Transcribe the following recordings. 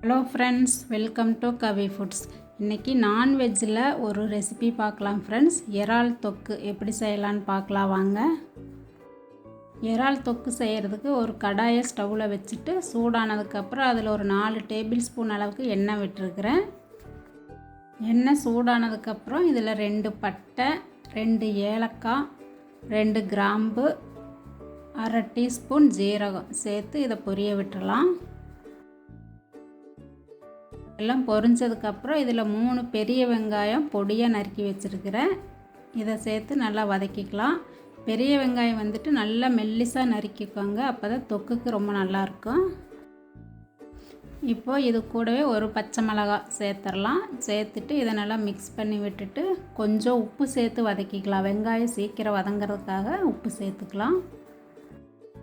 Hello friends, welcome to Kavi foods. இன்றைக்கி நான்வெஜ்ஜில் ஒரு recipe பார்க்கலாம் ஃப்ரெண்ட்ஸ். இறால் தொக்கு எப்படி செய்யலான்னு பார்க்கலாம் வாங்க. இறால் தொக்கு செய்கிறதுக்கு ஒரு கடாயை ஸ்டவ்வில் வச்சுட்டு சூடானதுக்கப்புறம் அதில் ஒரு 4 டேபிள் ஸ்பூன் அளவுக்கு எண்ணெய் விட்டுருக்குறேன். எண்ணெய் சூடானதுக்கப்புறம் இதில் 2 பட்டை, 2 ஏலக்காய், 2 கிராம்பு, 1/2 டீஸ்பூன் ஜீரகம் சேர்த்து இதை பொரிய விட்டுறலாம். எல்லாம் பொரிஞ்சதுக்கப்புறம் இதில் 3 பெரிய வெங்காயம் பொடியாக நறுக்கி வச்சுருக்கிறேன். இதை சேர்த்து நல்லா வதக்கிக்கலாம். பெரிய வெங்காயம் வந்துட்டு நல்லா மெல்லிசாக நறுக்கிக்கோங்க, அப்போ தான் தொக்குக்கு ரொம்ப நல்லாயிருக்கும். இப்போது இது கூடவே ஒரு பச்சை மிளகாய் சேர்த்துடலாம். சேர்த்துட்டு இதை நல்லா மிக்ஸ் பண்ணி விட்டுட்டு கொஞ்சம் உப்பு சேர்த்து வதக்கிக்கலாம். வெங்காயம் சீக்கிரம் வதங்கிறதுக்காக உப்பு சேர்த்துக்கலாம்.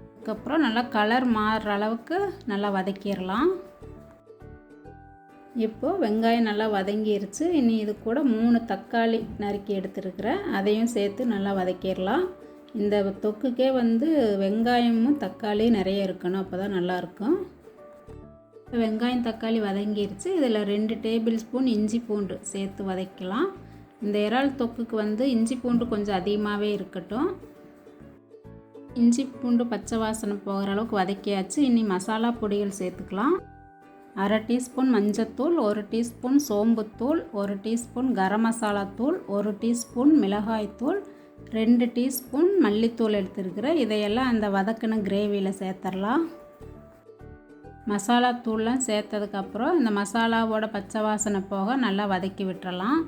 அதுக்கப்புறம் நல்லா கலர் மாறுற அளவுக்கு நல்லா வதக்கிடலாம். இப்போது வெங்காயம் நல்லா வதங்கிருச்சு. இனி இது கூட 3 தக்காளி நறுக்கி எடுத்துருக்கிறேன், அதையும் சேர்த்து நல்லா வதக்கிடலாம். இந்த தொக்குக்கே வெங்காயமும் தக்காளியும் நிறைய இருக்கணும், அப்போ தான் நல்லாயிருக்கும். வெங்காயம் தக்காளி வதங்கிருச்சு. இதில் 2 டேபிள் ஸ்பூன் இஞ்சி பூண்டு சேர்த்து வதக்கலாம். இந்த இறால் தொக்குக்கு இஞ்சி பூண்டு கொஞ்சம் அதிகமாகவே இருக்கட்டும். இஞ்சி பூண்டு பச்சை வாசனை போகிற அளவுக்கு வதக்கியாச்சு. இனி மசாலா பொடிகள் சேர்த்துக்கலாம். 1/2 டீஸ்பூன் மஞ்சத்தூள், 1 டீஸ்பூன் சோம்புத்தூள், 1 டீஸ்பூன் கரம் மசாலா தூள், 1 டீஸ்பூன் மிளகாய்த்தூள், 2 டீஸ்பூன் மல்லித்தூள் எடுத்துருக்கிறேன். இதையெல்லாம் அந்த வதக்கின கிரேவியில் சேர்த்துடலாம். மசாலா தூள்லாம் சேர்த்ததுக்கப்புறம் இந்த மசாலாவோட பச்சை வாசனை போக நல்லா வதக்கி விட்டுறலாம்.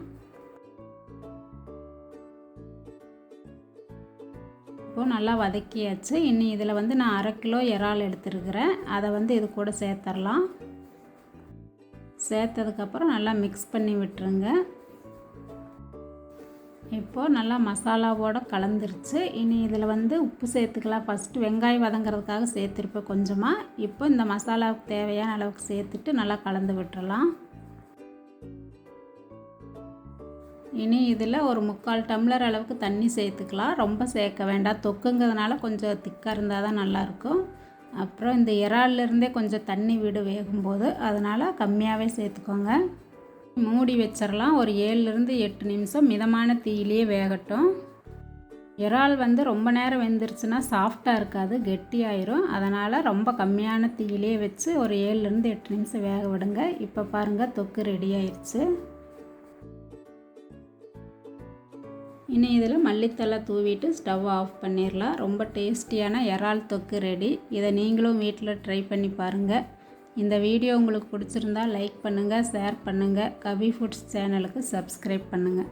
இப்போது நல்லா வதக்கியாச்சு. இனி இதில் நான் 1/2 கிலோ இறால் எடுத்துருக்கிறேன், அதை இது கூட சேர்த்துடலாம். சேர்த்ததுக்கப்புறம் நல்லா மிக்ஸ் பண்ணி விட்டுருங்க. இப்போது நல்லா மசாலாவோடு கலந்துருச்சு. இனி இதில் உப்பு சேர்த்துக்கலாம். ஃபஸ்ட்டு வெங்காயம் வதங்கிறதுக்காக சேர்த்துருப்பேன் கொஞ்சமாக. இப்போ இந்த மசாலாவுக்கு தேவையான அளவுக்கு சேர்த்துட்டு நல்லா கலந்து விட்டுறலாம். இனி இதில் ஒரு 3/4 டம்ளர் அளவுக்கு தண்ணி சேர்த்துக்கலாம். ரொம்ப சேர்க்க வேண்டாம், தொக்குங்கிறதுனால கொஞ்சம் திக்காக இருந்தால் தான் நல்லாயிருக்கும். அப்புறம் இந்த இறால்லேருந்தே கொஞ்சம் தண்ணி விடு வேகும்போது, அதனால் கம்மியாகவே சேர்த்துக்கோங்க. மூடி வச்சிடலாம். ஒரு 7லேருந்து 8 நிமிஷம் மிதமான தீயிலேயே வேகட்டும். இறால் ரொம்ப நேரம் வெந்துருச்சுன்னா சாஃப்டாக இருக்காது, கெட்டியாயிரும். அதனால் ரொம்ப கம்மியான தீயிலேயே வச்சு ஒரு 7லேருந்து 8 நிமிஷம் வேக விடுங்க. இப்போ பாருங்கள், தொக்கு ரெடி ஆயிடுச்சு. இனி இதில் மல்லித்தலை தூவிட்டு ஸ்டவ் ஆஃப் பண்ணிடலாம். ரொம்ப டேஸ்டியான இறால் தொக்கு ரெடி. இதை நீங்களும் வீட்டில் ட்ரை பண்ணி பாருங்கள். இந்த வீடியோ உங்களுக்கு பிடிச்சிருந்தா லைக் பண்ணுங்கள், ஷேர் பண்ணுங்கள். கவி ஃபுட்ஸ் சேனலுக்கு சப்ஸ்கிரைப் பண்ணுங்கள்.